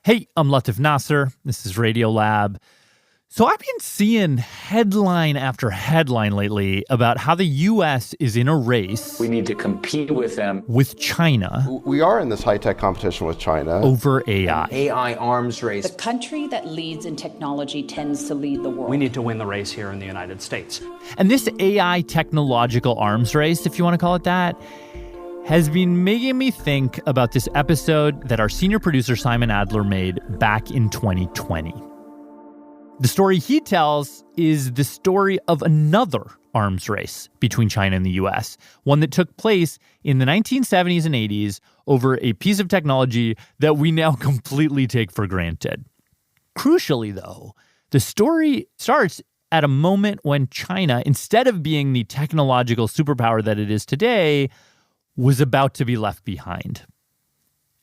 Hey, I'm Latif Nasser. This is Radiolab. So I've been seeing headline after headline lately about how the U.S. is in a race. We need to compete with them. With China. We are in this high-tech competition with China. Over AI. An AI arms race. The country that leads in technology tends to lead the world. We need to win the race here in the United States. And this AI technological arms race, if you want to call it that, has been making me think about this episode that our senior producer Simon Adler made back in 2020. The story he tells is the story of another arms race between China and the U.S., one that took place in the 1970s and 80s over a piece of technology that we now completely take for granted. Crucially, though, the story starts at a moment when China, instead of being the technological superpower that it is today, was about to be left behind.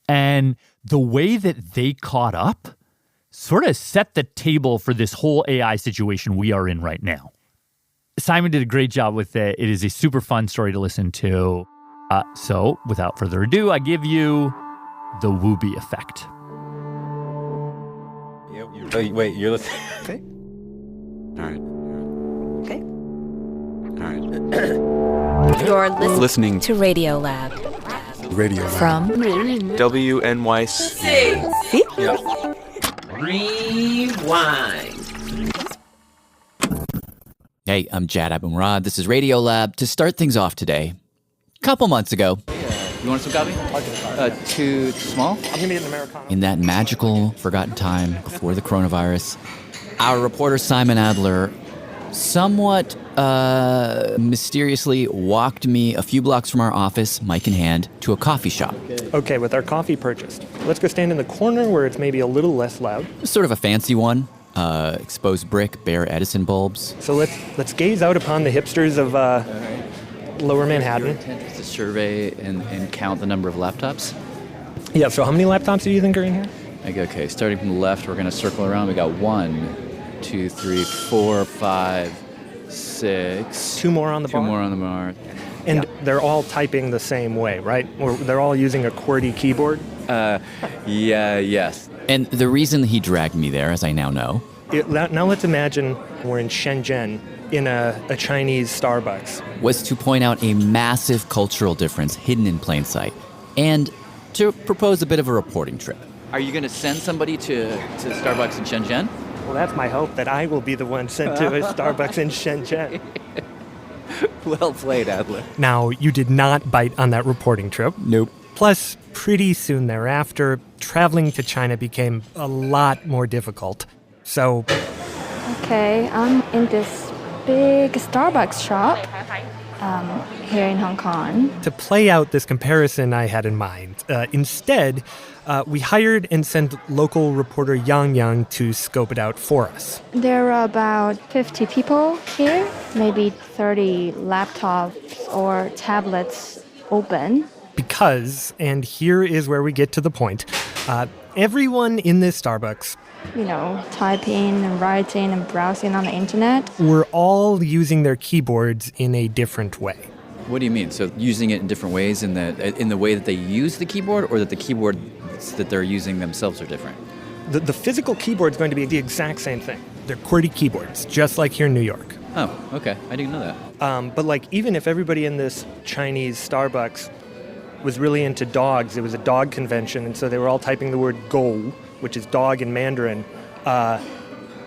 And the way that they caught up sort of set the table for this whole AI situation we are in right now. Simon did a great job with it. It is a super fun story to listen to. So without further ado, I give you the Wubi effect. Wait, you're listening? Okay. All right. Okay. All right. You're Listening to Radiolab. Radio From WNYC. See? Yeah. Rewind. Hey, I'm Jad Abumrad. This is Radiolab. To start things off today, a couple months ago, You want some coffee? Too small? I'm going to get an Americano. in that magical, forgotten time before the coronavirus, our reporter Simon Adler somewhat mysteriously walked me a few blocks from our office, mic in hand, to a coffee shop. Okay, with our coffee purchased, let's go stand in the corner where it's maybe a little less loud. Sort of a fancy one. Exposed brick, bare Edison bulbs. So let's gaze out upon the hipsters of Lower Manhattan. To survey and count the number of laptops. Yeah, so how many laptops do you think are in here? Okay, starting from the left, we're going to circle around. We got 1, 2, 3, 4, 5, 6. Two more on the bar? Two more on the bar. And they're all typing the same way, right? Or they're all using a QWERTY keyboard? Yes. And the reason he dragged me there, as I now know, Now let's imagine we're in Shenzhen in a Chinese Starbucks. was to point out a massive cultural difference hidden in plain sight, and to propose a bit of a reporting trip. Are you going to send somebody to Starbucks in Shenzhen? Well, that's my hope, that I will be the one sent to a Starbucks in Shenzhen. Well played, Adler. Now, you did not bite on that reporting trip. Nope. Plus, pretty soon thereafter, traveling to China became a lot more difficult. So, Okay, I'm in this big Starbucks shop here in Hong Kong. to play out this comparison I had in mind, instead, we hired and sent local reporter Yang to scope it out for us. There are about 50 people here, maybe 30 laptops or tablets open. Because, and here is where we get to the point, everyone in this Starbucks Typing and writing and browsing on the internet. were all using their keyboards in a different way. What do you mean? So using it in different ways in the way that they use the keyboard, or that the keyboards that they're using themselves are different? The physical keyboard is going to be the exact same thing. They're QWERTY keyboards, just like here in New York. Oh, okay. I didn't know that. But even if everybody in this Chinese Starbucks was really into dogs, it was a dog convention, and so they were all typing the word "gou," which is dog in Mandarin.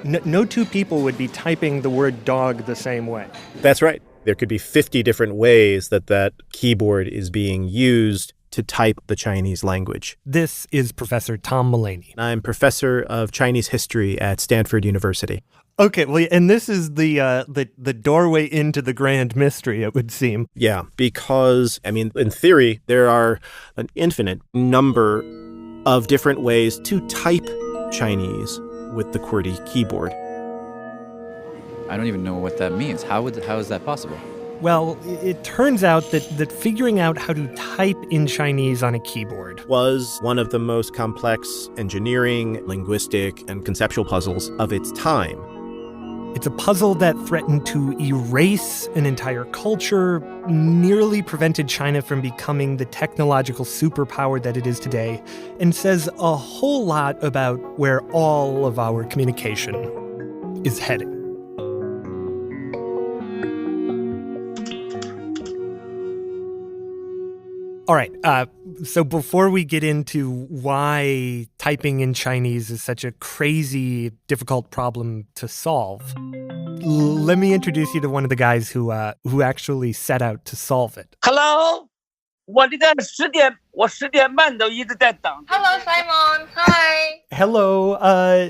No two people would be typing the word dog the same way. That's right. There could be 50 different ways that keyboard is being used to type the Chinese language. This is Professor Tom Mullaney. I'm professor of Chinese history at Stanford University. Okay, well, and this is the doorway into the grand mystery, it would seem. Yeah, because, in theory, there are an infinite number of different ways to type Chinese with the QWERTY keyboard. I don't even know what that means. How is that possible? Well, it turns out that figuring out how to type in Chinese on a keyboard was one of the most complex engineering, linguistic, and conceptual puzzles of its time. It's a puzzle that threatened to erase an entire culture, nearly prevented China from becoming the technological superpower that it is today, and says a whole lot about where all of our communication is heading. All right, so before we get into why typing in Chinese is such a crazy, difficult problem to solve, let me introduce you to one of the guys who actually set out to solve it. Hello, 我10点半都一直在等。Hello, Simon. Hi. Hello,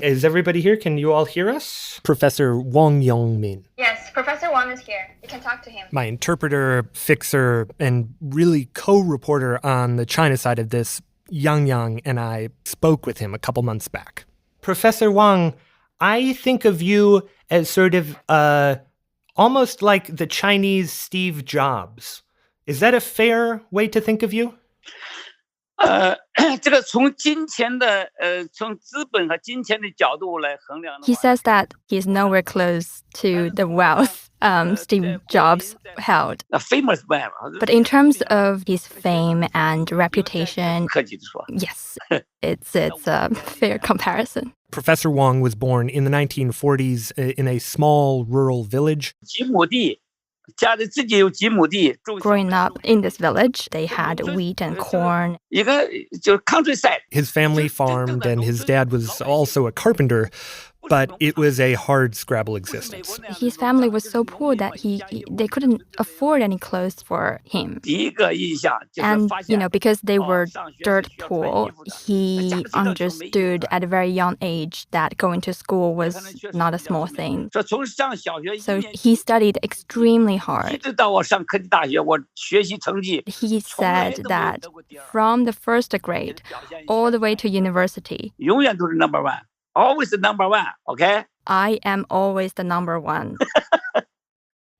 is everybody here? Can you all hear us? Professor Wang Yongmin. Yes, Professor Wang is here. You can talk to him. My interpreter, fixer, and really co-reporter on the China side of this, Yang, and I spoke with him a couple months back. Professor Wang, I think of you as sort of almost like the Chinese Steve Jobs. Is that a fair way to think of you? 这个从金钱的从资本和金钱的角度来衡量的话 He says that he's nowhere close to the wealth Steve Jobs held. A famous man. But in terms of his fame and reputation, 客气地说 yes, it's a fair comparison. Professor Wang was born in the 1940s in a small rural village. 几亩地 家里自己有几亩地 Growing up in this village, they had wheat and corn. 一个就是 countryside. His family farmed, and his dad was also a carpenter, but it was a hard-scrabble existence. His family was so poor that they couldn't afford any clothes for him. 第一个印象就是 And, 发现 because they were dirt poor, he understood at a very young age that going to school was not a small thing. 说从上小学 So he studied extremely 一 hard. 直到我上科技大学，我学习成绩 He said that from the first grade all the way to university, 永远都是 number one, always the number one, okay? I am always the number one.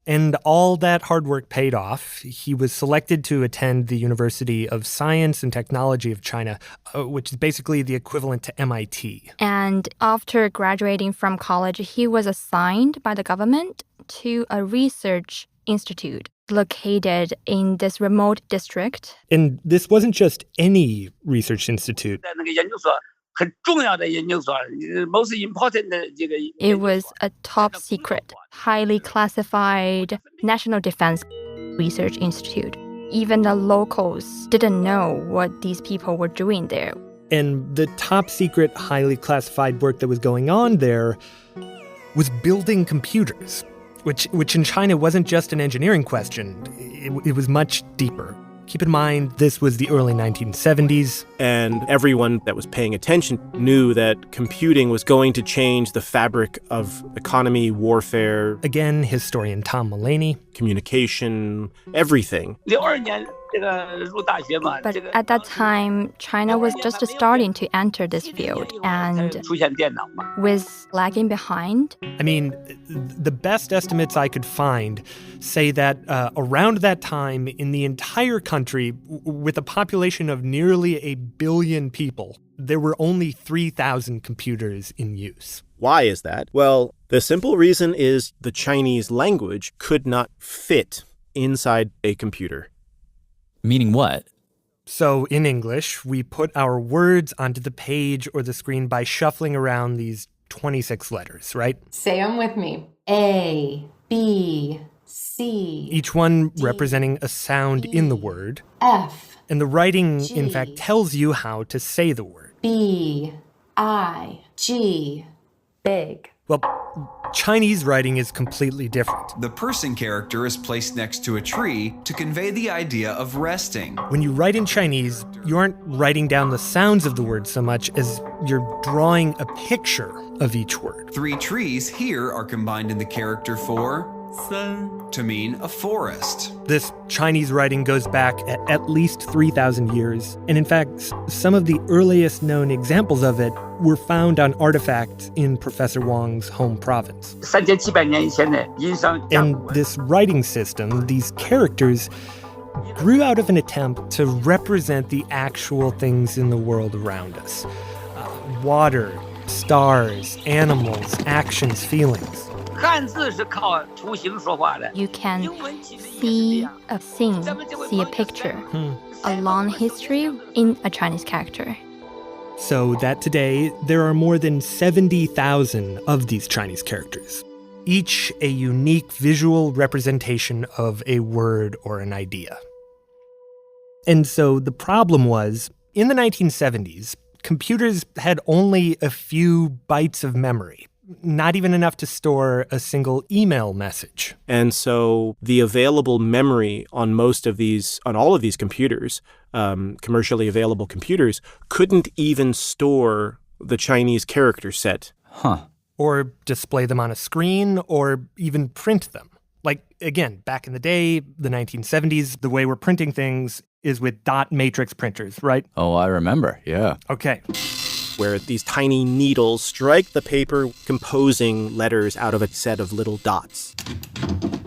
And all that hard work paid off. He was selected to attend the University of Science and Technology of China, which is basically the equivalent to MIT. And after graduating from college, he was assigned by the government to a research institute located in this remote district. And this wasn't just any research institute. 在那个研究所很重要的研究所 most important 的这个 It was a top secret, highly classified National Defense Research Institute. Even the locals didn't know what these people were doing there. And the top secret, highly classified work that was going on there was building computers, which in China wasn't just an engineering question. It was much deeper. Keep in mind, this was the early 1970s. And everyone that was paying attention knew that computing was going to change the fabric of economy, warfare. Again, historian Tom Mulaney. Communication, everything. 62年这个入大学嘛 But at that time, China was just starting to enter this field and 出现电脑嘛 was lagging behind. I mean, the best estimates I could find say that around that time in the entire country, with a population of nearly 1 billion people, there were only 3,000 computers in use. Why is that? Well, the simple reason is the Chinese language could not fit inside a computer. Meaning what? So in English, we put our words onto the page or the screen by shuffling around these 26 letters, right? Say them with me. A, B, C. Each one D, representing a sound in the word. F. And the writing, G, in fact, tells you how to say the word. B, I, G. Big. Well, Chinese writing is completely different. The person character is placed next to a tree to convey the idea of resting. When you write in Chinese, you aren't writing down the sounds of the word so much as you're drawing a picture of each word. 3 trees here are combined in the character for to mean a forest. This Chinese writing goes back at least 3,000 years. And in fact, some of the earliest known examples of it were found on artifacts in Professor Wang's home province. 3700年以前的殷商 And this writing system, these characters, grew out of an attempt to represent the actual things in the world around us. Water, stars, animals, actions, feelings. You can see a scene, see a picture, a long history in a Chinese character. So that today, there are more than 70,000 of these Chinese characters, each a unique visual representation of a word or an idea. And so the problem was, in the 1970s, computers had only a few bytes of memory, not even enough to store a single email message. And so the available memory on all of these computers, commercially available computers, couldn't even store the Chinese character set. Or display them on a screen, or even print them. Like, again, back in the day, the 1970s, the way we're printing things is with dot matrix printers, right? Oh, I remember, yeah. Okay. Where these tiny needles strike the paper, composing letters out of a set of little dots.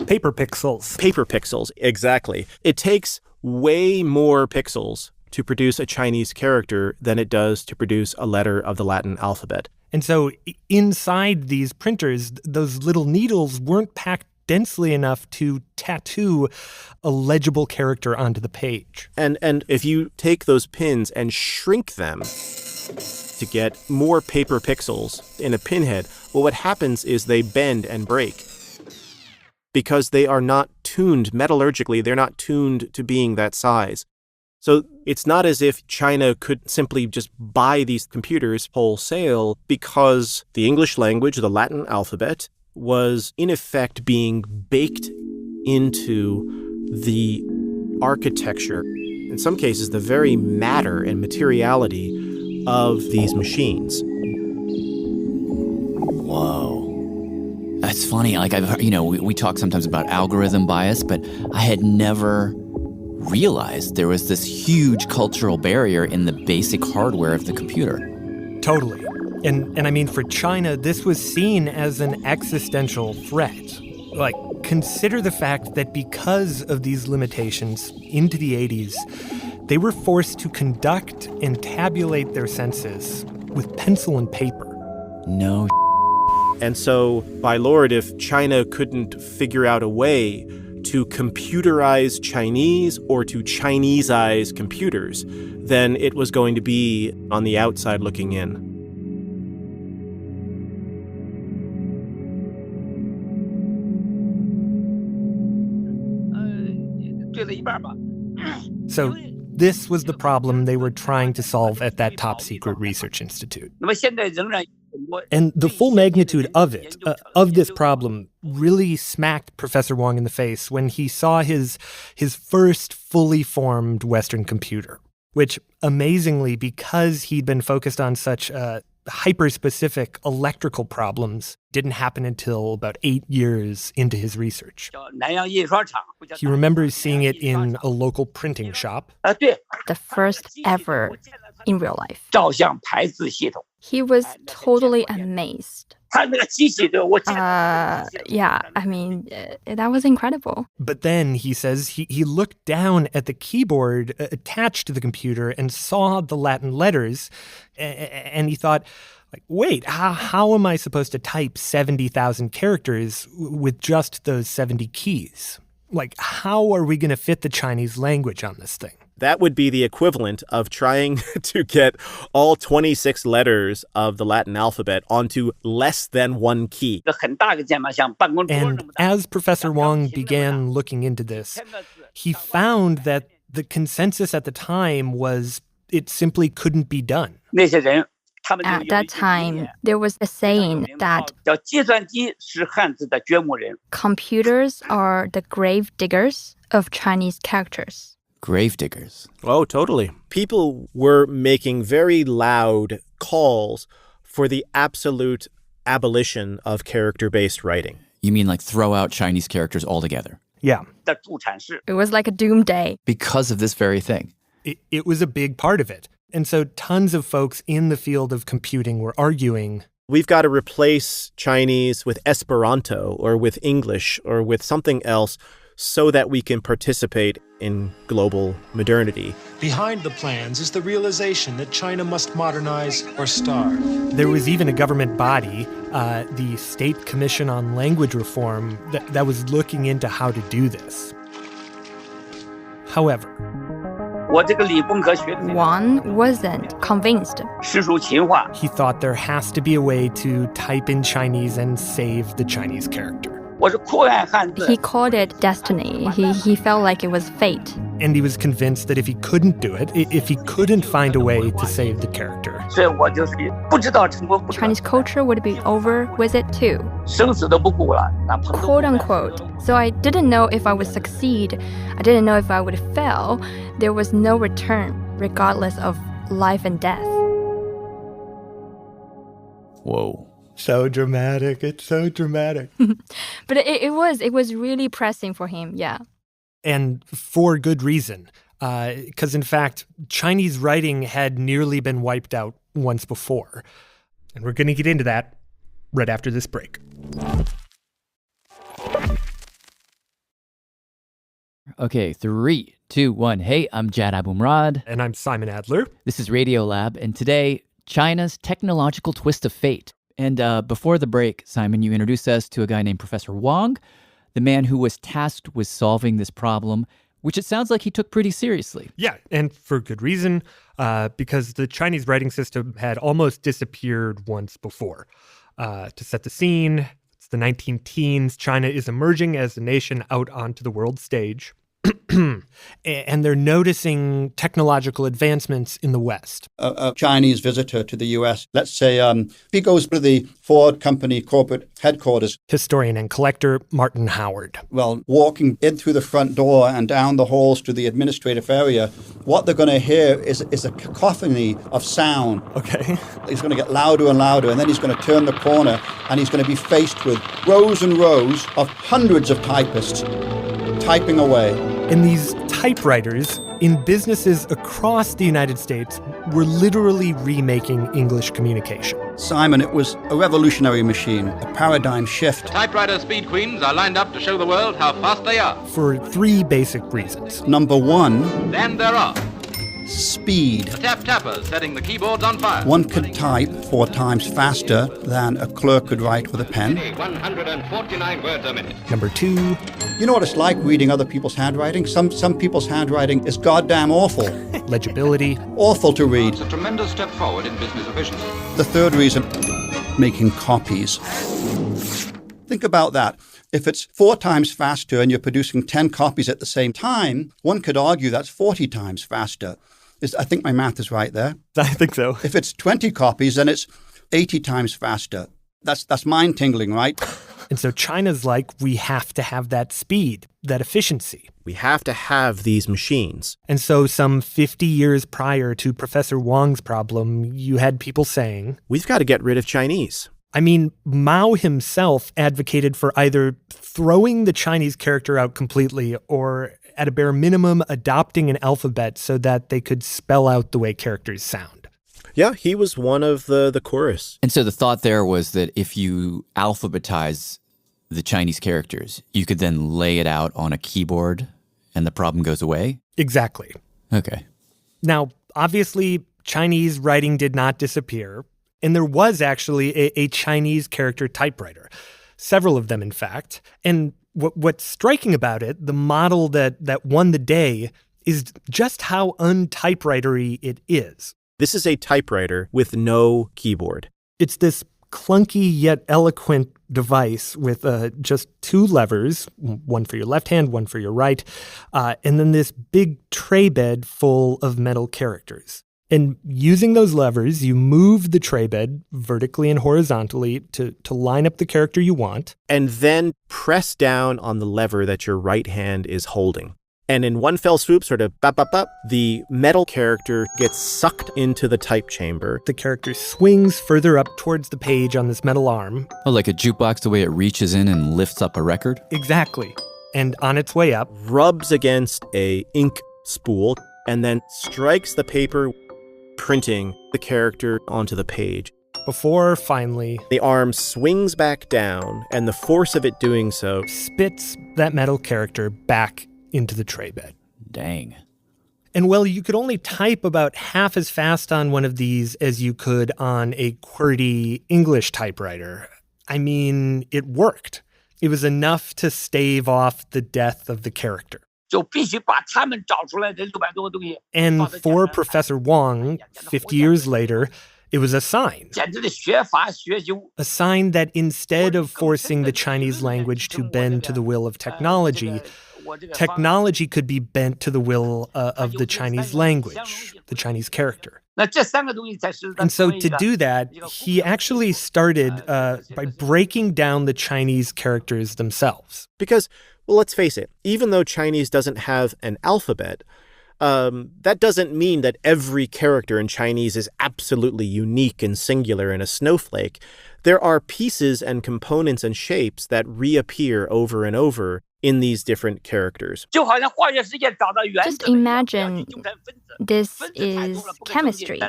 Paper pixels. Paper pixels, exactly. It takes way more pixels to produce a Chinese character than it does to produce a letter of the Latin alphabet. And so inside these printers, those little needles weren't packed densely enough to tattoo a legible character onto the page. And if you take those pins and shrink them to get more paper pixels in a pinhead, well, what happens is they bend and break because they are not tuned metallurgically. They're not tuned to being that size. So it's not as if China could simply just buy these computers wholesale, because the English language, the Latin alphabet, was in effect being baked into the architecture, in some cases the very matter and materiality of these machines. Whoa. That's funny. Like, we talk sometimes about algorithm bias, but I had never realized there was this huge cultural barrier in the basic hardware of the computer. Totally. And I mean, for China, this was seen as an existential threat. Like, consider the fact that because of these limitations, into the 80s, they were forced to conduct and tabulate their census with pencil and paper. No. And so, by Lord, if China couldn't figure out a way to computerize Chinese or to Chineseize computers, then it was going to be on the outside looking in. So this was the problem they were trying to solve at that top-secret research institute. And the full magnitude of it, of this problem, really smacked Professor Wang in the face when he saw his first fully formed Western computer, which, amazingly, because he'd been focused on such hyper-specific electrical problems, didn't happen until about 8 years into his research. He remembers seeing it in a local printing shop. The first ever in real life. He was totally amazed. Yeah, I mean, that was incredible. But then, he says, he looked down at the keyboard attached to the computer and saw the Latin letters, and he thought, like, wait, how am I supposed to type 70,000 characters with just those 70 keys? Like, how are we going to fit the Chinese language on this thing? That would be the equivalent of trying to get all 26 letters of the Latin alphabet onto less than one key. And as Professor Wang began looking into this, he found that the consensus at the time was it simply couldn't be done. At that time, there was a saying that computers are the grave diggers of Chinese characters. Grave diggers. Oh, totally. People were making very loud calls for the absolute abolition of character-based writing. You mean like throw out Chinese characters altogether? Yeah. It was like a doomsday. Because of this very thing. It was a big part of it. And so tons of folks in the field of computing were arguing, we've got to replace Chinese with Esperanto or with English or with something else so that we can participate in global modernity. Behind the plans is the realization that China must modernize or starve. There was even a government body, the State Commission on Language Reform that was looking into how to do this. However, Wang wasn't convinced. He thought there has to be a way to type in Chinese and save the Chinese character. He called it destiny. He felt like it was fate. And he was convinced that if he couldn't do it, if he couldn't find a way to save the character, Chinese culture would be over with it too. Quote unquote. So I didn't know if I would succeed. I didn't know if I would fail. There was no return, regardless of life and death. Whoa. So dramatic. It's so dramatic. But it was really pressing for him, yeah. And for good reason. Because in fact, Chinese writing had nearly been wiped out once before. And we're going to get into that right after this break. Okay, 3, 2, 1. Hey, I'm Jad Abumrad. And I'm Simon Adler. This is Radiolab, and today, China's technological twist of fate. And before the break, Simon, you introduced us to a guy named Professor Wang, the man who was tasked with solving this problem, which it sounds like he took pretty seriously. Yeah, and for good reason, because the Chinese writing system had almost disappeared once before. To set the scene, it's the 19-teens. China is emerging as a nation out onto the world stage. And they're noticing technological advancements in the West. A Chinese visitor to the U.S., let's say he goes to the Ford company corporate headquarters. Historian and collector Martin Howard. Well, walking in through the front door and down the halls to the administrative area, what they're going to hear is a cacophony of sound. Okay. He's going to get louder and louder, and then he's going to turn the corner, and he's going to be faced with rows and rows of hundreds of typists typing away. And these typewriters in businesses across the United States were literally remaking English communication. Simon, it was a revolutionary machine, a paradigm shift. Typewriter speed queens are lined up to show the world how fast they are. For 3 basic reasons. Number 1. Then there are speed. The tappers setting the keyboards on fire. One could type 4 times faster than a clerk could write with a pen. 149 words a minute. Number 2. You know what it's like reading other people's handwriting? Some people's handwriting is goddamn awful. Legibility. Awful to read. It's a tremendous step forward in business efficiency. The 3rd reason, making copies. Think about that. If it's 4 times faster and you're producing 10 copies at the same time, one could argue that's 40 times faster. I think my math is right there. I think so. If it's 20 copies, then it's 80 times faster. That's mind-tingling, right? And so China's like, we have to have that speed, that efficiency. We have to have these machines. And so some 50 years prior to Professor Wang's problem, you had people saying, we've got to get rid of Chinese. I mean, Mao himself advocated for either throwing the Chinese character out completely or, at a bare minimum, adopting an alphabet so that they could spell out the way characters sound. Yeah, he was one of the chorus. And so the thought there was that if you alphabetize the Chinese characters, you could then lay it out on a keyboard and the problem goes away? Exactly. Okay. Now, obviously, Chinese writing did not disappear. And there was actually a Chinese character typewriter, several of them, in fact. And what's striking about it, the model that won the day, is just how untypewritery it is. This is a typewriter with no keyboard. It's this clunky yet eloquent device with just 2 levers, one for your left hand, one for your right, and then this big tray bed full of metal characters. And using those levers, you move the tray bed vertically and horizontally to line up the character you want. And then press down on the lever that your right hand is holding. And in one fell swoop, sort of bop, bop, bop, the metal character gets sucked into the type chamber. The character swings further up towards the page on this metal arm. Oh, like a jukebox, the way it reaches in and lifts up a record? Exactly. And on its way up, rubs against a ink spool and then strikes the paper, printing the character onto the page. Before, finally, the arm swings back down, and the force of it doing so spits that metal character back into the tray bed. Dang. And well, you could only type about half as fast on one of these as you could on a QWERTY English typewriter. I mean, it worked. It was enough to stave off the death of the character. And for Professor Wang, 50 years later, it was a sign. A sign that instead of forcing the Chinese language to bend to the will of technology, technology could be bent to the will of the Chinese language, the Chinese character. And so to do that, he actually started by breaking down the Chinese characters themselves. Because, well, let's face it, even though Chinese doesn't have an alphabet, that doesn't mean that every character in Chinese is absolutely unique and singular and a snowflake. There are pieces and components and shapes that reappear over and over in these different characters. Just imagine this is chemistry.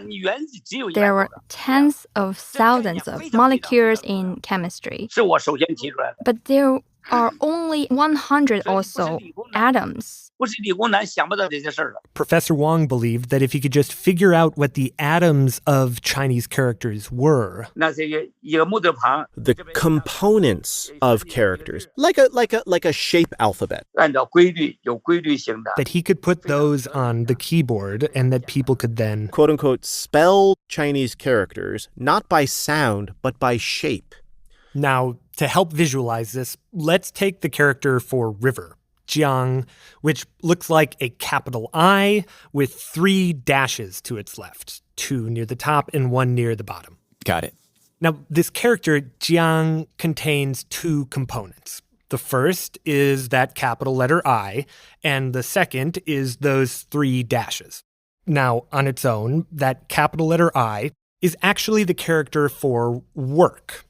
There were tens of thousands of molecules in chemistry. But there are only 100 or so atoms. Professor Wang believed that if he could just figure out what the atoms of Chinese characters were, the components of characters, like a shape alphabet, that he could put those on the keyboard and that people could then, quote unquote, spell Chinese characters not by sound but by shape. Now, to help visualize this, let's take the character for river, Jiang, which looks like a capital I with 3 dashes to its left, 2 near the top and 1 near the bottom. Got it. Now, this character, Jiang, contains 2 components. The first is that capital letter I, and the second is those 3 dashes. Now, on its own, that capital letter I is actually the character for work.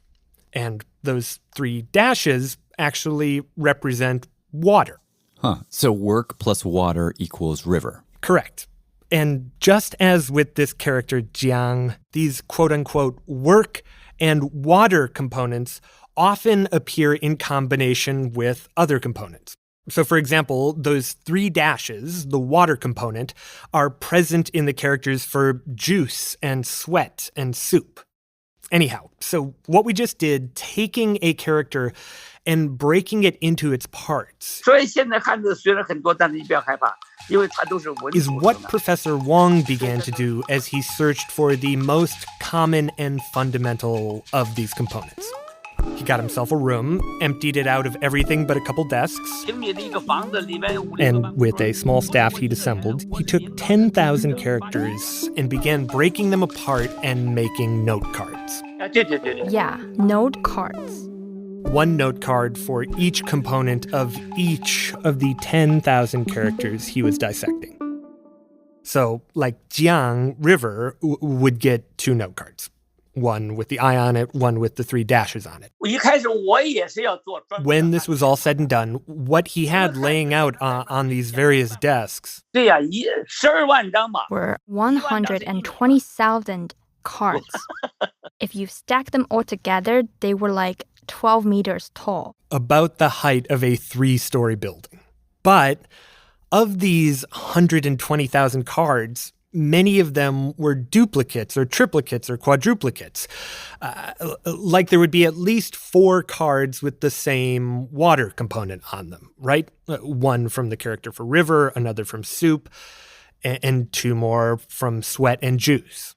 And those 3 dashes actually represent water. Huh. So work plus water equals river. Correct. And just as with this character, Jiang, these quote-unquote work and water components often appear in combination with other components. So, for example, those 3 dashes, the water component, are present in the characters for juice and sweat and soup. Anyhow, so what we just did, taking a character and breaking it into its parts, is what Professor Wang began to do as he searched for the most common and fundamental of these components. He got himself a room, emptied it out of everything but a couple desks, and with a small staff he'd assembled, he took 10,000 characters and began breaking them apart and making note cards. Yeah, note cards. 1 note card for each component of each of the 10,000 characters he was dissecting. So, like Jiang, river, would get 2 note cards. 1 with the I on it, 1 with the 3 dashes on it. When this was all said and done, what he had laying out on these various desks were 120,000 cards. If you stack them all together, they were like 12 meters tall. About the height of a 3-story building. But of these 120,000 cards, many of them were duplicates or triplicates or quadruplicates. Like there would be at least 4 cards with the same water component on them, right? 1 from the character for river, another from soup, and 2 more from sweat and juice.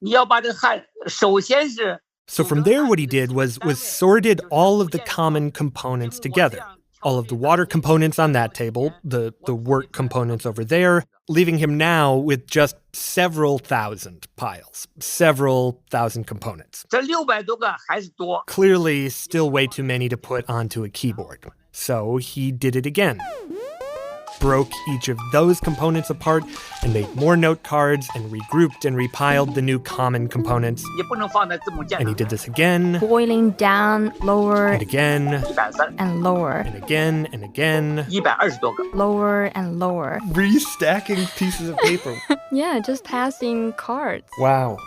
So from there, what he did was sorted all of the common components together. All of the water components on that table, the work components over there, leaving him now with just several thousand piles, several thousand components. Clearly, still way too many to put onto a keyboard. So he did it again. Broke each of those components apart and made more note cards and regrouped and repiled the new common components. And he did this again. Boiling down, lower. And again. And lower. And again and again. Lower and lower. Restacking pieces of paper. Yeah, just passing cards. Wow.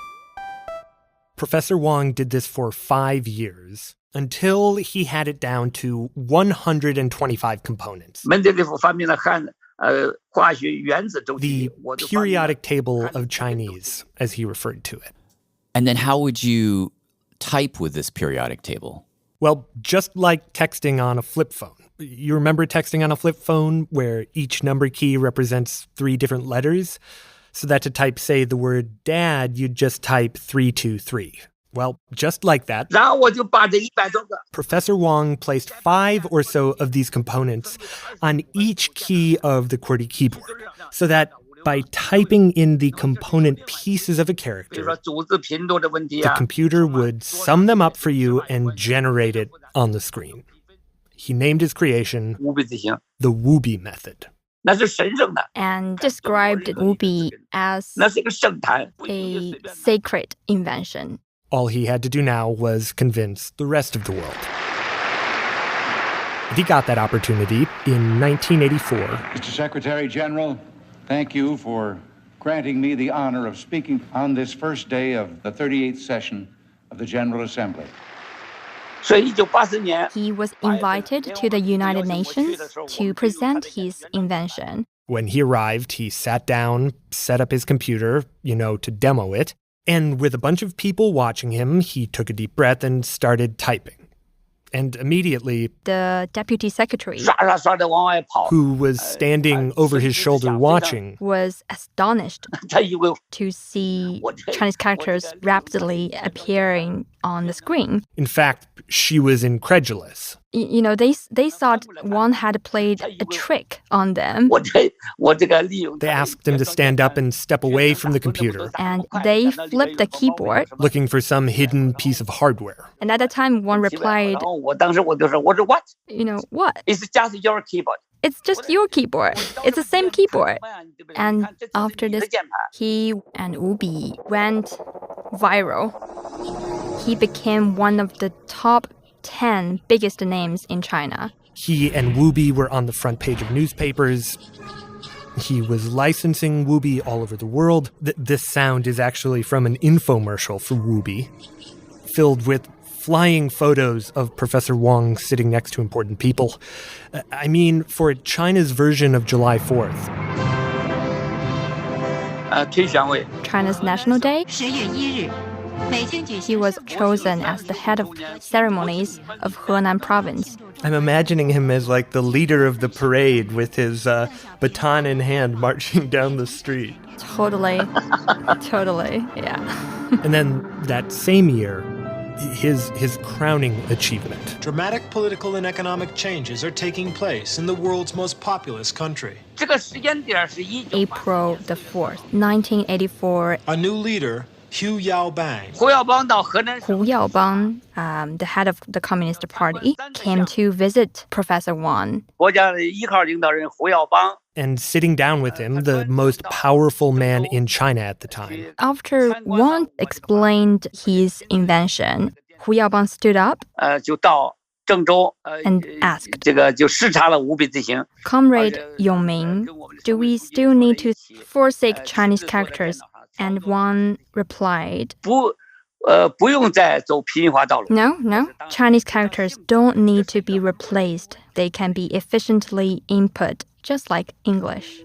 Professor Wang did this for 5 years. Until he had it down to 125 components. The periodic table of Chinese, as he referred to it. And then how would you type with this periodic table? Well, just like texting on a flip phone. You remember texting on a flip phone where each number key represents 3 different letters? So that to type, say, the word dad, you'd just type 323. Well, just like that, Professor Wang placed 5 or so of these components on each key of the QWERTY keyboard, so that by typing in the component pieces of a character, the computer would sum them up for you and generate it on the screen. He named his creation the Wubi method. And described Wubi as a sacred invention. All he had to do now was convince the rest of the world. And he got that opportunity in 1984. Mr. Secretary General, thank you for granting me the honor of speaking on this first day of the 38th session of the General Assembly. He was invited to the United Nations to present his invention. When he arrived, he sat down, set up his computer, to demo it. And with a bunch of people watching him, he took a deep breath and started typing. And immediately, the deputy secretary, who was standing over his shoulder watching, was astonished to see Chinese characters rapidly appearing on the screen. In fact, she was incredulous. They thought Wang had played a trick on them. They asked him to stand up and step away from the computer. And they flipped the keyboard, looking for some hidden piece of hardware. And at the time, Wang replied, what? It's just your keyboard. It's just your keyboard. It's the same keyboard. And after this, he and Wubi went viral. He became one of the top 10 biggest names in China. He and Wubi were on the front page of newspapers. He was licensing Wubi all over the world. This sound is actually from an infomercial for Wubi, filled with flying photos of Professor Wang sitting next to important people. For China's version of July 4th. China's National Day. He was chosen as the head of ceremonies of Henan province. I'm imagining him as like the leader of the parade with his baton in hand marching down the street. Totally, yeah. And then that same year, his crowning achievement. Dramatic political and economic changes are taking place in the world's most populous country. April the 4th, 1984. A new leader, Hu Yaobang, the head of the Communist Party, came to visit Professor Wang. And sitting down with him, the most powerful man in China at the time. After Wang explained his invention, Hu Yaobang stood up and asked, Comrade Yongmin, do we still need to forsake Chinese characters? And Wang replied, No. Chinese characters don't need to be replaced. They can be efficiently input, just like English.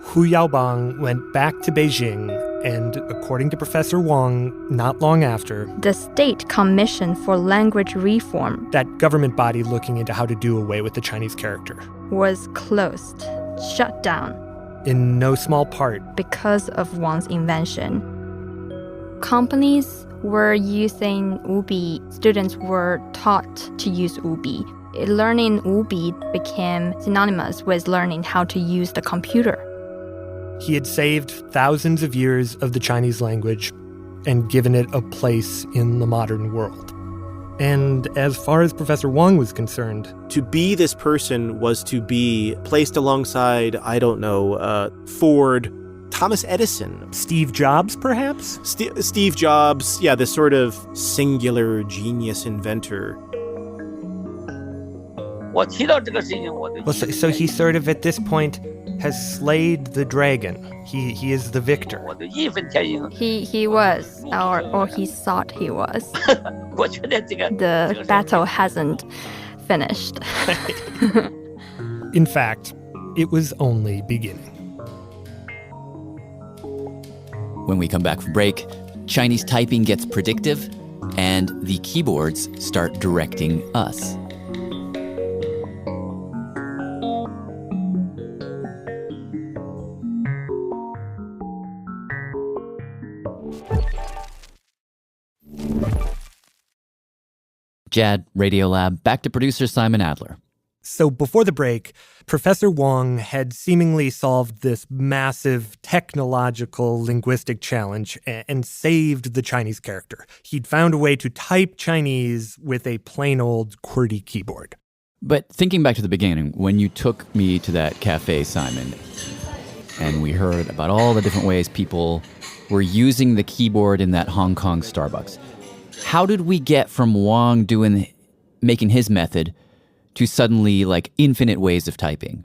Hu Yaobang went back to Beijing, and according to Professor Wang, not long after, the State Commission for Language Reform, that government body looking into how to do away with the Chinese character, was closed, shut down. In no small part because of Wang's invention. Companies were using Wubi. Students were taught to use Wubi. Learning Wubi became synonymous with learning how to use the computer. He had saved thousands of years of the Chinese language and given it a place in the modern world. And as far as Professor Wang was concerned, to be this person was to be placed alongside, Ford, Thomas Edison. Steve Jobs, perhaps? Steve Jobs, this sort of singular genius inventor. So he sort of, at this point, has slayed the dragon. He is the victor. He was, or he thought he was. The battle hasn't finished. In fact, it was only beginning. When we come back from break, Chinese typing gets predictive, and the keyboards start directing us. Jad, Radiolab, back to producer Simon Adler. So before the break, Professor Wang had seemingly solved this massive technological linguistic challenge and saved the Chinese character. He'd found a way to type Chinese with a plain old QWERTY keyboard. But thinking back to the beginning, when you took me to that cafe, Simon, and we heard about all the different ways people were using the keyboard in that Hong Kong Starbucks, how did we get from Wang making his method to suddenly like infinite ways of typing?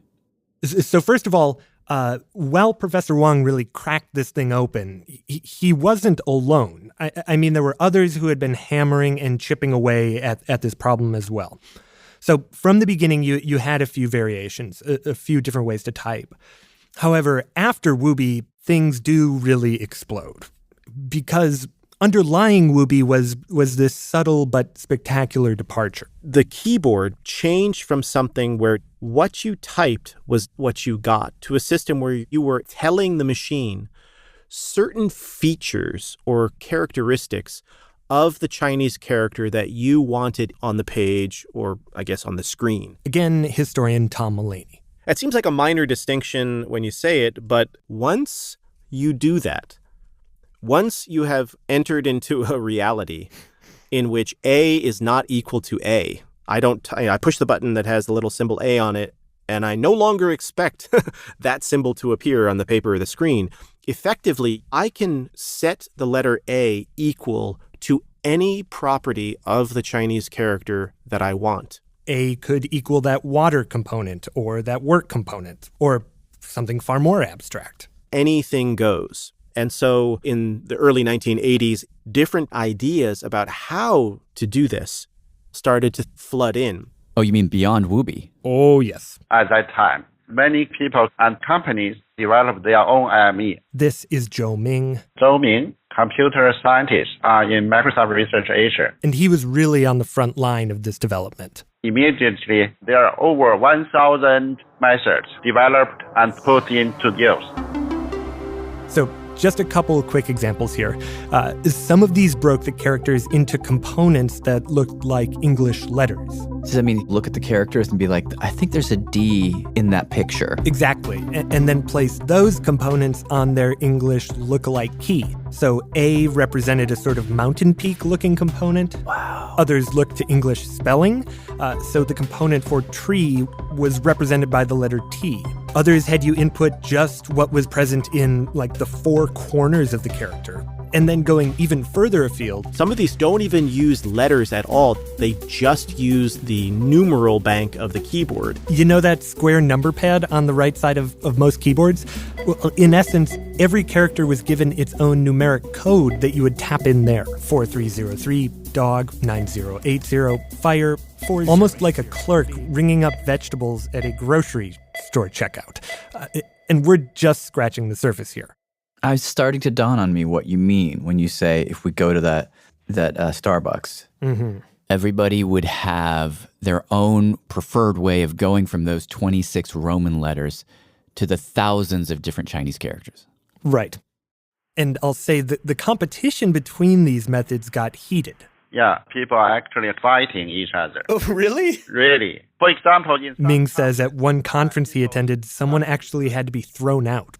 So first of all, while Professor Wang really cracked this thing open, he wasn't alone. I mean, there were others who had been hammering and chipping away at this problem as well. So from the beginning, you had a few variations, a few different ways to type. However, after Wubi, things do really explode because underlying Wubi was this subtle but spectacular departure. The keyboard changed from something where what you typed was what you got to a system where you were telling the machine certain features or characteristics of the Chinese character that you wanted on the page or, I guess, on the screen. Again, historian Tom Mulaney. It seems like a minor distinction when you say it, but once you do that, once you have entered into a reality in which A is not equal to A, I push the button that has the little symbol A on it, and I no longer expect that symbol to appear on the paper or the screen. Effectively, I can set the letter A equal to any property of the Chinese character that I want. A could equal that water component or that work component or something far more abstract. Anything goes. And so in the early 1980s, different ideas about how to do this started to flood in. Oh, you mean beyond Wubi? Oh, yes. At that time, many people and companies developed their own IME. This is Zhou Ming. Zhou Ming, computer scientist in Microsoft Research Asia. And he was really on the front line of this development. Immediately, there are over 1,000 methods developed and put into use. So just a couple of quick examples here. Some of these broke the characters into components that looked like English letters. Does that mean look at the characters and be like, I think there's a D in that picture? Exactly. And then place those components on their English lookalike key. So A represented a sort of mountain peak looking component. Wow. Others looked to English spelling. So the component for tree was represented by the letter T. Others had you input just what was present in like the four corners of the character. And then going even further afield. Some of these don't even use letters at all. They just use the numeral bank of the keyboard. You know that square number pad on the right side of most keyboards? Well, in essence, every character was given its own numeric code that you would tap in there. 4303, dog, 9080, fire, 40. Almost like a clerk ringing up vegetables at a grocery store checkout. And we're just scratching the surface here. It's starting to dawn on me what you mean when you say if we go to that Starbucks, everybody would have their own preferred way of going from those 26 Roman letters to the thousands of different Chinese characters. Right. And I'll say that the competition between these methods got heated. Yeah, people are actually fighting each other. Oh, really? Really. For example, Ming says at one conference he attended, someone actually had to be thrown out.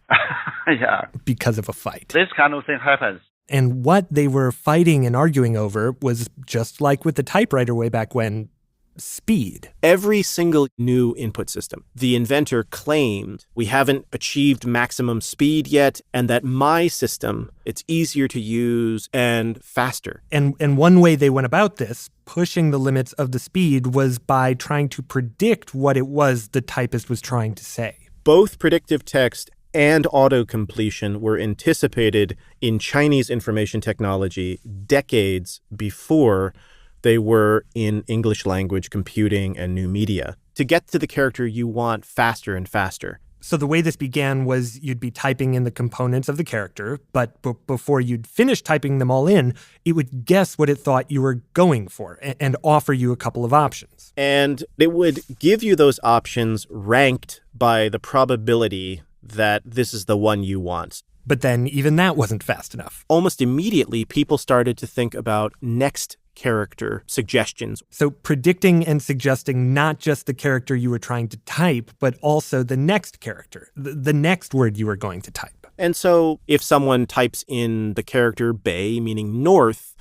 Yeah. Because of a fight. This kind of thing happens. And what they were fighting and arguing over was just like with the typewriter way back when, speed. Every single new input system, the inventor claimed we haven't achieved maximum speed yet, and that my system, it's easier to use and faster. And one way they went about this, pushing the limits of the speed, was by trying to predict what it was the typist was trying to say. Both predictive text and auto-completion were anticipated in Chinese information technology decades before they were in English language computing and new media. To get to the character you want faster and faster, So the way this began was you'd be typing in the components of the character, but before you'd finish typing them all in, it would guess what it thought you were going for and offer you a couple of options. And it would give you those options ranked by the probability that this is the one you want. But then even that wasn't fast enough. Almost immediately, people started to think about next character suggestions. So predicting and suggesting not just the character you were trying to type, but also the next character, the next word you were going to type. And so if someone types in the character bei, meaning north,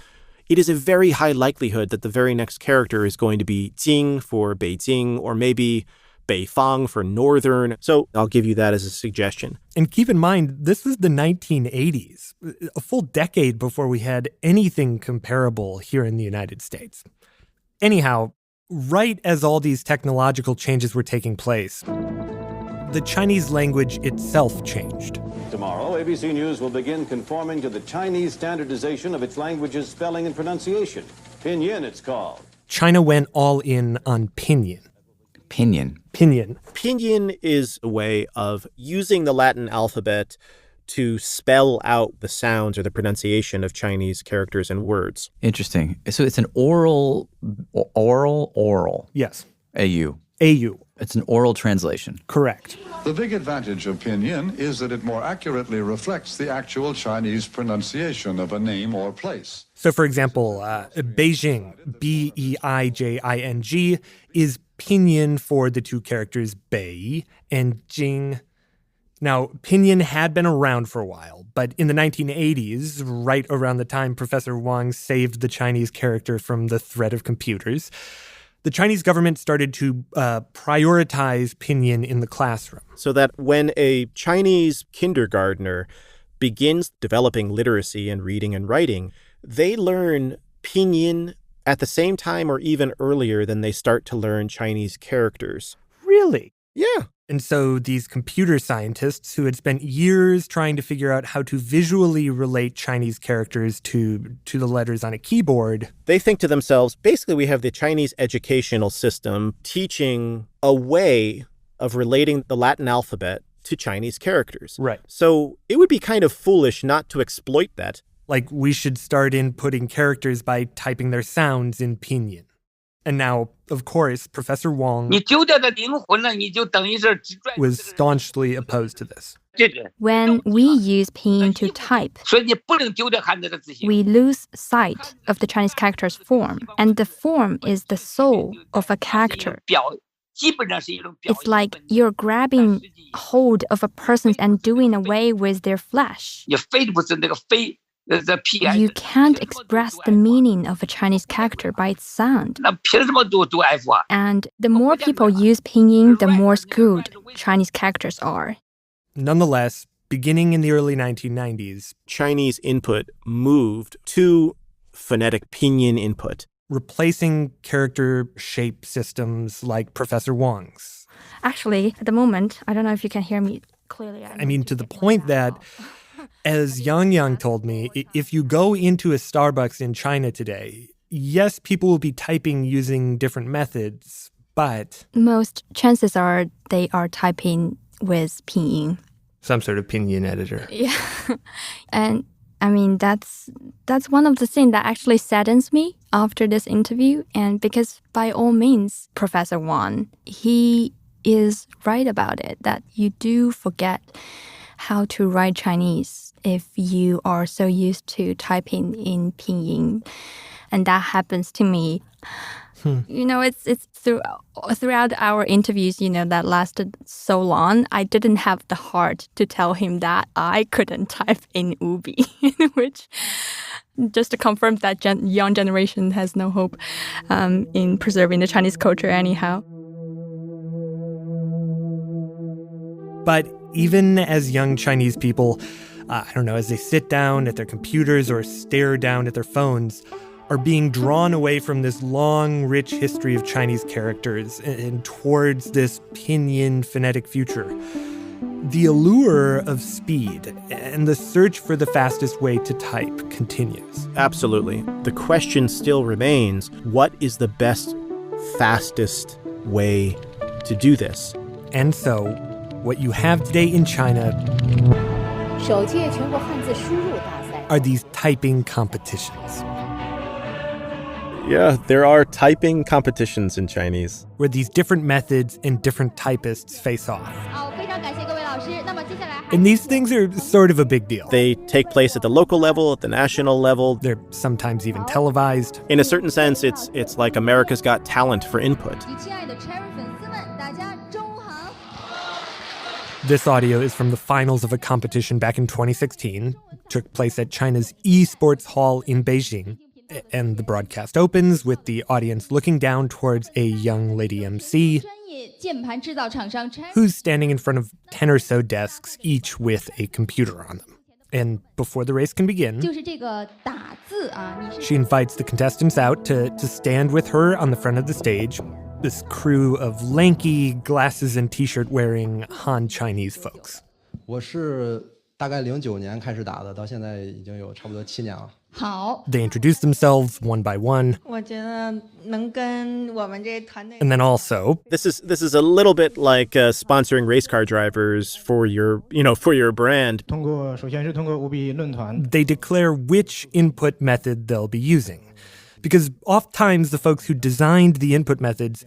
it is a very high likelihood that the very next character is going to be Jing for Beijing, or maybe Beifang for northern. So I'll give you that as a suggestion. And keep in mind, this was the 1980s, a full decade before we had anything comparable here in the United States. Anyhow, right as all these technological changes were taking place, the Chinese language itself changed. Tomorrow, ABC News will begin conforming to the Chinese standardization of its language's spelling and pronunciation. Pinyin, it's called. China went all in on Pinyin. Pinyin. Pinyin is a way of using the Latin alphabet to spell out the sounds or the pronunciation of Chinese characters and words. Interesting. So it's an oral. Yes. AU. It's an oral translation. Correct. The big advantage of Pinyin is that it more accurately reflects the actual Chinese pronunciation of a name or place. So, for example, Beijing, Beijing, is Pinyin for the two characters Bei and Jing. Now, Pinyin had been around for a while, but in the 1980s, right around the time Professor Wang saved the Chinese character from the threat of computers, the Chinese government started to prioritize Pinyin in the classroom. So that when a Chinese kindergartner begins developing literacy and reading and writing, they learn Pinyin at the same time or even earlier than they start to learn Chinese characters. Really? Yeah. And so these computer scientists who had spent years trying to figure out how to visually relate Chinese characters to the letters on a keyboard, they think to themselves, basically we have the Chinese educational system teaching a way of relating the Latin alphabet to Chinese characters. Right. So it would be kind of foolish not to exploit that. Like we should start inputting characters by typing their sounds in Pinyin. And now, of course, Professor Wang was staunchly opposed to this. When we use Pinyin to type, we lose sight of the Chinese character's form, and the form is the soul of a character. It's like you're grabbing hold of a person and doing away with their flesh. You can't express the meaning of a Chinese character by its sound. And the more people use Pinyin, the more screwed Chinese characters are. Nonetheless, beginning in the early 1990s, Chinese input moved to phonetic Pinyin input, replacing character shape systems like Professor Wang's. Actually, at the moment, I don't know if you can hear me clearly. I mean, to the point that, as Yang told me, if you go into a Starbucks in China today, yes, people will be typing using different methods, but most chances are they are typing with Pinyin. Some sort of Pinyin editor. Yeah. And I mean, that's one of the things that actually saddens me after this interview. And because by all means, Professor Wang, he is right about it, that you do forget how to write Chinese if you are so used to typing in Pinyin. And that happens to me. You know, it's throughout our interviews, that lasted so long, I didn't have the heart to tell him that I couldn't type in Wubi, which just to confirm that young generation has no hope in preserving the Chinese culture anyhow. But even as young Chinese people, as they sit down at their computers or stare down at their phones, are being drawn away from this long, rich history of Chinese characters and towards this Pinyin phonetic future, the allure of speed and the search for the fastest way to type continues. Absolutely. The question still remains, what is the best, fastest way to do this? And so, what you have today in China are these typing competitions. Yeah, there are typing competitions in Chinese. Where these different methods and different typists face off. And these things are sort of a big deal. They take place at the local level, at the national level. They're sometimes even televised. In a certain sense, it's like America's Got Talent for input. This audio is from the finals of a competition back in 2016. It took place at China's eSports Hall in Beijing. And the broadcast opens with the audience looking down towards a young lady MC who's standing in front of 10 or so desks, each with a computer on them. And before the race can begin, she invites the contestants out to stand with her on the front of the stage, this crew of lanky, glasses and t-shirt wearing Han Chinese folks. 我是大概09年开始打的，到现在已经有差不多7年了。 They introduce themselves one by one. And then also, this is a little bit like sponsoring race car drivers for your brand. They declare which input method they'll be using. Because oftentimes the folks who designed the input methods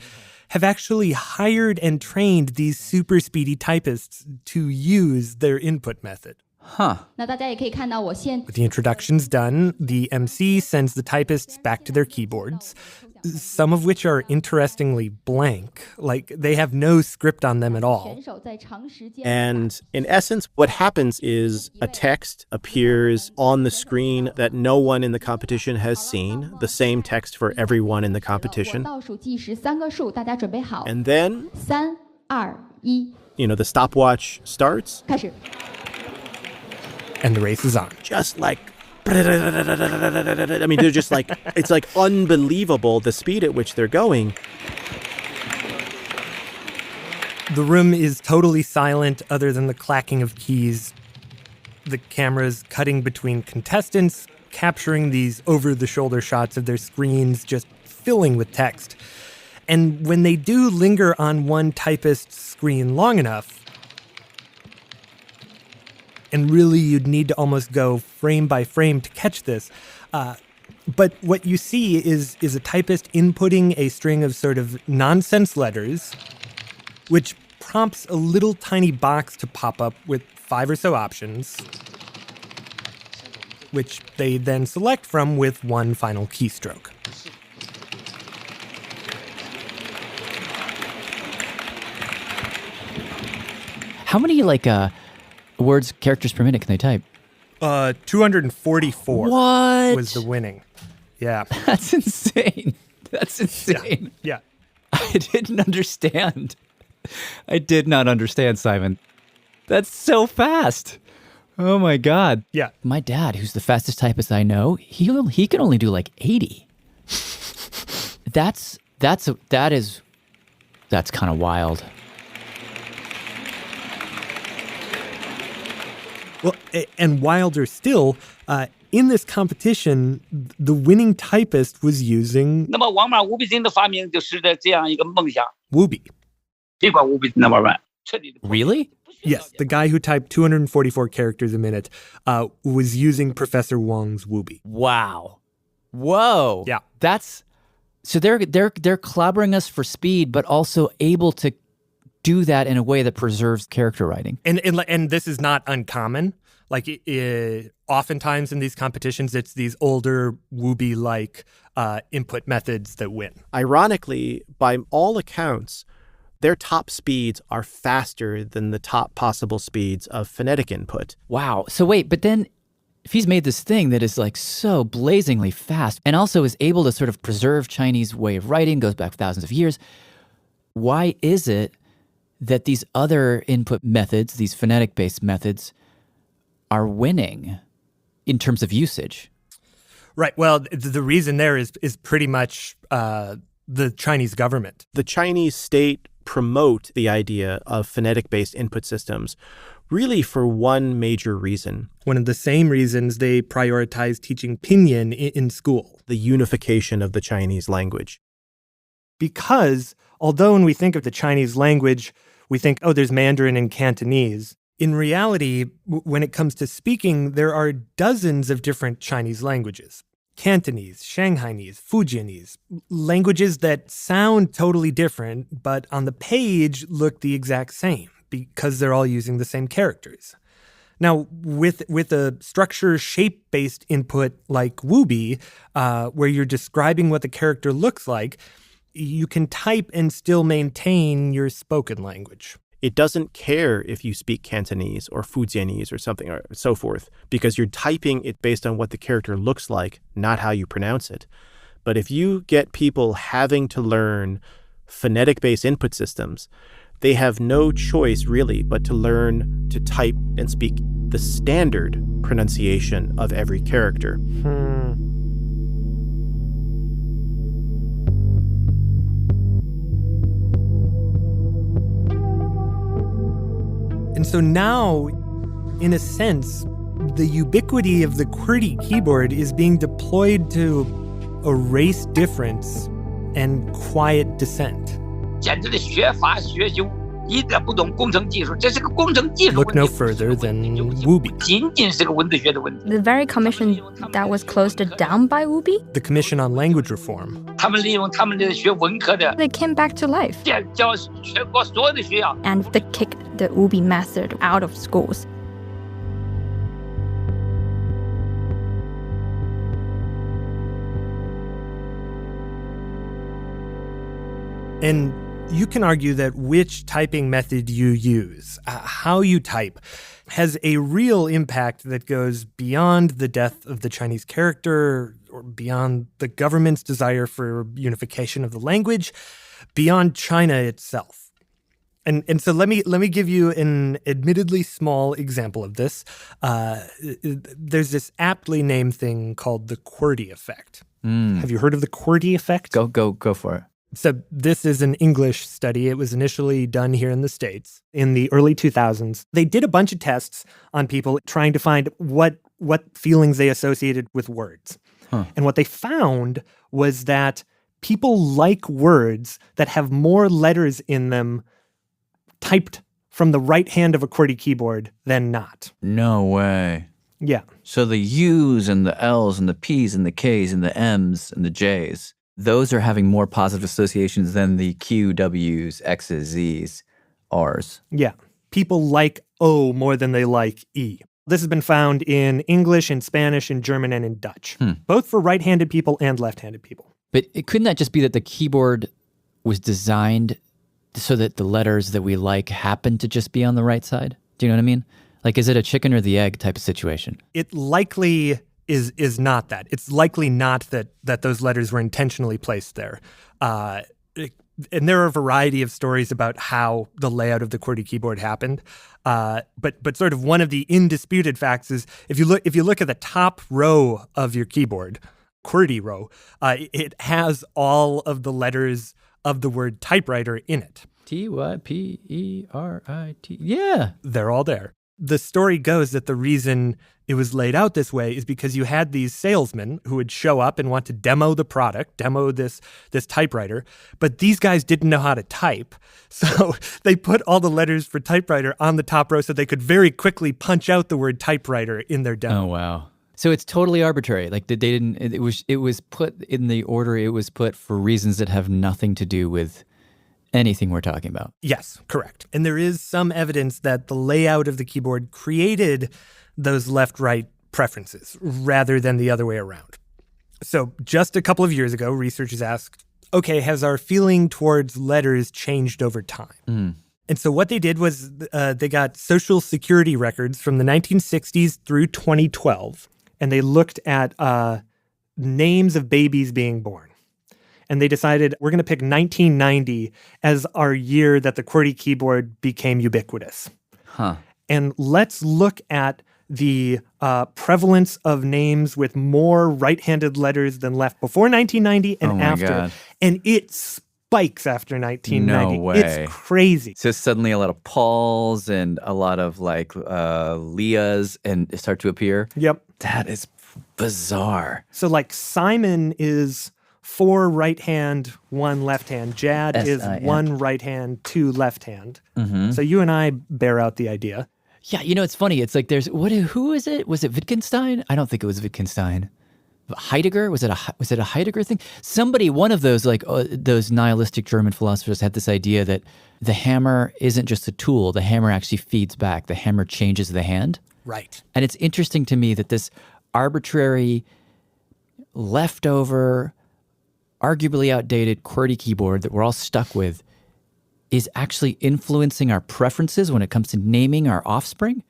have actually hired and trained these super speedy typists to use their input method. Huh. With the introductions done, the MC sends the typists back to their keyboards, some of which are interestingly blank, like they have no script on them at all. And in essence, what happens is a text appears on the screen that no one in the competition has seen, the same text for everyone in the competition. And then, the stopwatch starts. And the race is on. Just like, I mean, they're just like, it's like unbelievable the speed at which they're going. The room is totally silent other than the clacking of keys. The camera's cutting between contestants, capturing these over-the-shoulder shots of their screens, just filling with text. And when they do linger on one typist's screen long enough, and really, you'd need to almost go frame by frame to catch this. But what you see is a typist inputting a string of sort of nonsense letters, which prompts a little tiny box to pop up with 5 or so options, which they then select from with one final keystroke. How many, words, characters per minute can they type? 244 What? Was the winning. Yeah. That's insane. That's insane. Yeah. I didn't understand. I did not understand, Simon. That's so fast. Oh my God. Yeah. My dad, who's the fastest typist I know, he can only do 80. That's kind of wild. Well, and wilder still, in this competition, the winning typist was using 那么王马无比金的发明就使得这样一个梦想。 Wubi. 这款无比金 number one， 彻底的。 Really? Yes, the guy who typed 244 characters a minute was using Professor Wang's Wubi. Wow. Whoa. Yeah. So they're clobbering us for speed, but also able to do that in a way that preserves character writing. And this is not uncommon. Oftentimes in these competitions, it's these older Wubi-like input methods that win. Ironically, by all accounts, their top speeds are faster than the top possible speeds of phonetic input. Wow. So wait, but then if he's made this thing that is so blazingly fast and also is able to sort of preserve Chinese way of writing, goes back thousands of years, why is it that these other input methods, these phonetic-based methods, are winning in terms of usage? Right. Well, the reason there is pretty much the Chinese government. The Chinese state promote the idea of phonetic-based input systems really for one major reason. One of the same reasons they prioritize teaching Pinyin in school. The unification of the Chinese language. Because although when we think of the Chinese language, we think, oh, there's Mandarin and Cantonese. In reality, when it comes to speaking, there are dozens of different Chinese languages. Cantonese, Shanghainese, Fujianese, languages that sound totally different, but on the page look the exact same because they're all using the same characters. Now, with a structure shape-based input like Wubi, where you're describing what the character looks like, you can type and still maintain your spoken language. It doesn't care if you speak Cantonese or Fujianese or something or so forth, because you're typing it based on what the character looks like, not how you pronounce it. But if you get people having to learn phonetic-based input systems, they have no choice really but to learn to type and speak the standard pronunciation of every character. And so now, in a sense, the ubiquity of the QWERTY keyboard is being deployed to erase difference and quiet dissent. Look no further than Wubi. The very commission that was closed down by Wubi, The Commission on Language Reform. they came back to life. And they kicked the Wubi method out of schools. And you can argue that which typing method you use, how you type, has a real impact that goes beyond the death of the Chinese character or beyond the government's desire for unification of the language, beyond China itself. And so let me give you an admittedly small example of this. There's this aptly named thing called the QWERTY effect. Have you heard of the QWERTY effect? Go for it. So this is an English study. It was initially done here in the States in the early 2000s. They did a bunch of tests on people trying to find what feelings they associated with words. And what they found was that people like words that have more letters in them typed from the right hand of a QWERTY keyboard than not. No way. Yeah. So the U's and the L's and the P's and the K's and the M's and the J's, those are having more positive associations than the Q, W's, X's, Z's, R's. Yeah. People like O more than they like E. This has been found in English, in Spanish, in German, and in Dutch, both for right-handed people and left-handed people. But couldn't that just be that the keyboard was designed so that the letters that we like happen to just be on the right side? Do you know what I mean? Like, is it a chicken or the egg type of situation? It likely is not that. It's likely not that those letters were intentionally placed there. And there are a variety of stories about how the layout of the QWERTY keyboard happened. But sort of one of the indisputed facts is if you look at the top row of your keyboard, QWERTY row, it has all of the letters of the word typewriter in it. Typewriter. Yeah. They're all there. The story goes that the reason it was laid out this way is because you had these salesmen who would show up and want to demo the product, demo this typewriter, but these guys didn't know how to type. So they put all the letters for typewriter on the top row so they could very quickly punch out the word typewriter in their demo. Oh, wow. So it's totally arbitrary. Like they didn't, it was put in the order it was put for reasons that have nothing to do with anything we're talking about. Yes, correct. And there is some evidence that the layout of the keyboard created those left-right preferences rather than the other way around. So just a couple of years ago, researchers asked, okay, has our feeling towards letters changed over time? And so what they did was they got Social Security records from the 1960s through 2012, and they looked at names of babies being born. And they decided we're going to pick 1990 as our year that the QWERTY keyboard became ubiquitous. And let's look at the prevalence of names with more right-handed letters than left before 1990 and after. God. And it spikes after 1990. No way. It's crazy. So suddenly a lot of Pauls and a lot of like Leahs and start to appear. Yep. That is bizarre. So like Simon is 4 right hand, 1 left hand. Jad is S-I-N. 1 right hand, 2 left hand. Mhm. So you and I bear out the idea. Yeah, it's funny. It's like who is it? Was it Wittgenstein? I don't think it was Wittgenstein. Heidegger? Was it a Heidegger thing? One of those those nihilistic German philosophers had this idea that the hammer isn't just a tool. The hammer actually feeds back. The hammer changes the hand. Right. And it's interesting to me that this arbitrary, leftover, arguably outdated QWERTY keyboard that we're all stuck with is actually influencing our preferences when it comes to naming our offspring.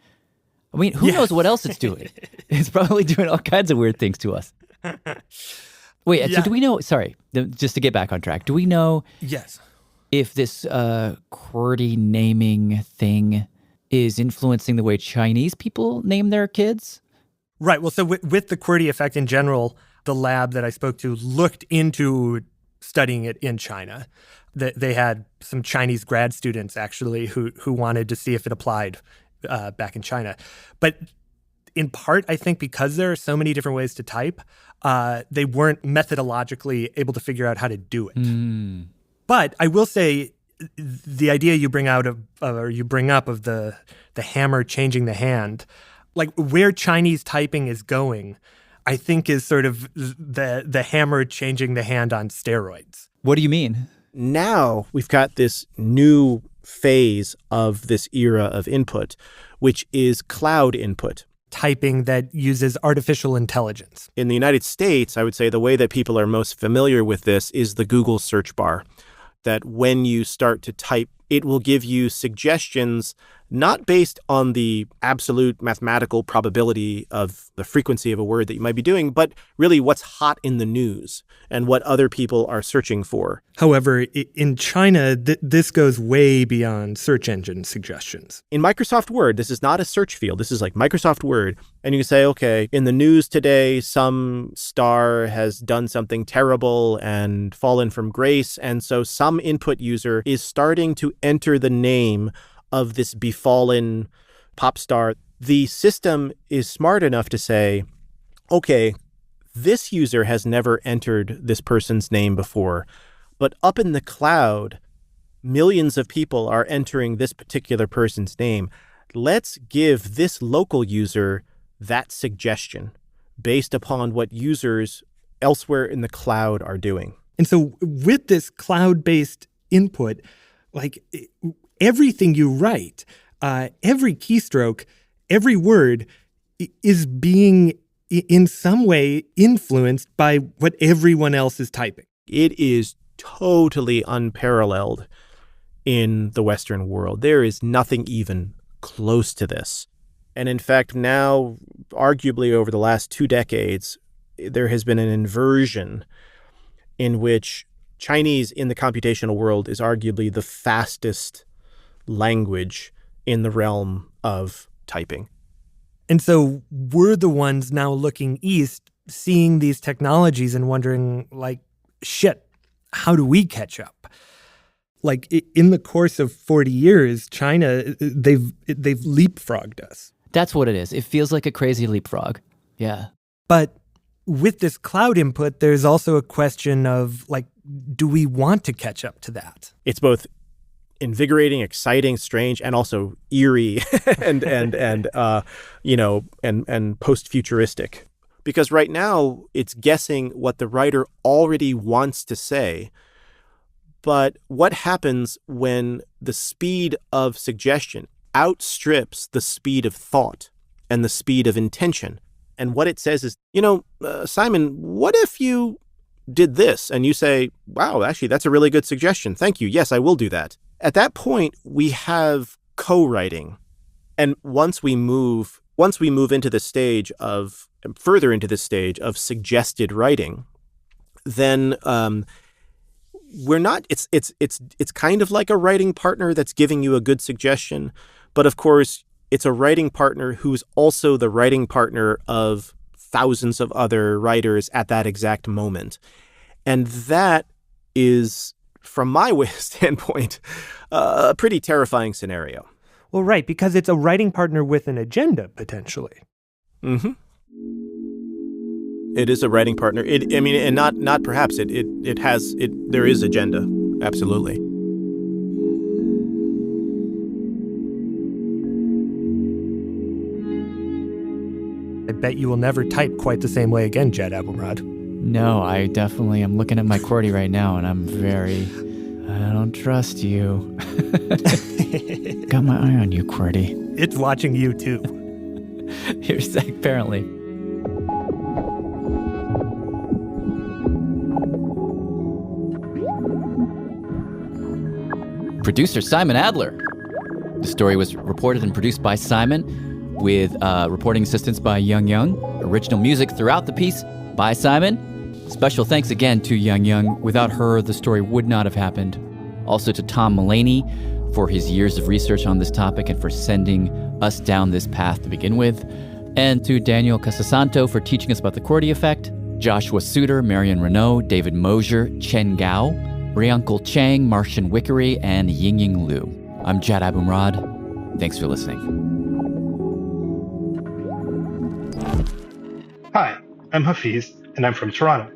I mean, who knows what else it's doing? It's probably doing all kinds of weird things to us. Wait, so do we know, just to get back on track, do we know if this QWERTY naming thing is influencing the way Chinese people name their kids? Right. Well, so with the QWERTY effect in general, the lab that I spoke to looked into studying it in China. They had some Chinese grad students, actually, who wanted to see if it applied back in China. But in part, I think because there are so many different ways to type, they weren't methodologically able to figure out how to do it. But I will say the idea you bring up of the hammer changing the hand, like where Chinese typing is going, I think is sort of the hammer changing the hand on steroids. What do you mean? Now we've got this new phase of this era of input, which is cloud input. Typing that uses artificial intelligence. In the United States, I would say the way that people are most familiar with this is the Google search bar. That when you start to type, it will give you suggestions not based on the absolute mathematical probability of the frequency of a word that you might be doing, but really what's hot in the news and what other people are searching for. However, in China, this goes way beyond search engine suggestions. In Microsoft Word, this is not a search field. This is like Microsoft Word. And you can say, okay, in the news today, some star has done something terrible and fallen from grace. And so some input user is starting to enter the name of this befallen pop star. The system is smart enough to say, okay, this user has never entered this person's name before, but up in the cloud, millions of people are entering this particular person's name. Let's give this local user that suggestion based upon what users elsewhere in the cloud are doing. And so with this cloud-based input, like everything you write, every keystroke, every word is being in some way influenced by what everyone else is typing. It is totally unparalleled in the Western world. There is nothing even close to this. And in fact, now, arguably over the last 2 decades, there has been an inversion in which Chinese in the computational world is arguably the fastest language in the realm of typing. And so we're the ones now looking east, seeing these technologies and wondering, like, shit, how do we catch up? Like, in the course of 40 years, China, they've leapfrogged us. That's what it is. It feels like a crazy leapfrog. Yeah. But with this cloud input, there's also a question of, like, do we want to catch up to that? It's both invigorating, exciting, strange, and also eerie and post-futuristic. Because right now it's guessing what the writer already wants to say. But what happens when the speed of suggestion outstrips the speed of thought and the speed of intention? And what it says is, Simon, what if you did this? And you say, wow, actually, that's a really good suggestion. Thank you. Yes, I will do that. At that point, we have co-writing. And once we move into the stage of, further into the stage of suggested writing, then we're not, it's kind of like a writing partner that's giving you a good suggestion. But of course, it's a writing partner who's also the writing partner of thousands of other writers at that exact moment. And that is, from my standpoint, a pretty terrifying scenario. Well, right, because it's a writing partner with an agenda, potentially. Mm-hmm. It is a writing partner. There is agenda. Absolutely. I bet you will never type quite the same way again, Jed Abumrad. No, I definitely am looking at my QWERTY right now, and I don't trust you. Got my eye on you, QWERTY. It's watching you, too. Here's apparently. Producer Simon Adler. The story was reported and produced by Simon, with reporting assistance by Young. Original music throughout the piece by Simon. Special thanks again to Young. Without her, the story would not have happened. Also to Tom Mulaney for his years of research on this topic and for sending us down this path to begin with. And to Daniel Casasanto for teaching us about the QWERTY effect. Joshua Suter, Marion Renaud, David Mosier, Chen Gao, Riuncle Chang, Martian Wickery, and Yingying Liu. I'm Jad Abumrad. Thanks for listening. Hi, I'm Hafiz, and I'm from Toronto.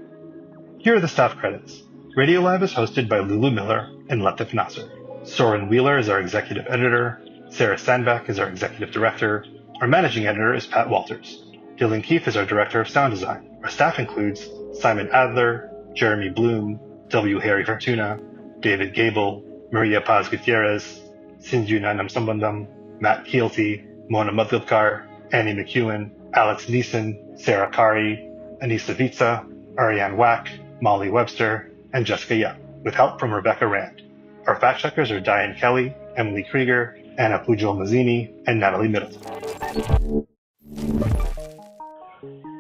Here are the staff credits. Radiolab is hosted by Lulu Miller and Latif Nasser. Soren Wheeler is our executive editor. Sarah Sandbeck is our executive director. Our managing editor is Pat Walters. Dylan Keefe is our director of sound design. Our staff includes Simon Adler, Jeremy Bloom, W. Harry Fortuna, David Gable, Maria Paz Gutierrez, Sinju Nanam Sambandam, Matt Keelty, Mona Mudlipkar, Annie McEwen, Alex Neeson, Sarah Kari, Anissa Vitsa, Ariane Wack, Molly Webster, and Jessica Young, with help from Rebecca Rand. Our fact checkers are Diane Kelly, Emily Krieger, Anna Pujol Mazzini, and Natalie Middleton.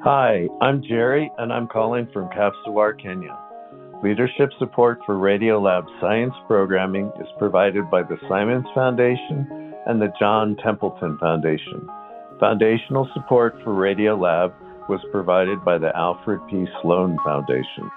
Hi, I'm Jerry, and I'm calling from Kapsawar, Kenya. Leadership support for Radiolab science programming is provided by the Simons Foundation and the John Templeton Foundation. Foundational support for Radiolab was provided by the Alfred P. Sloan Foundation.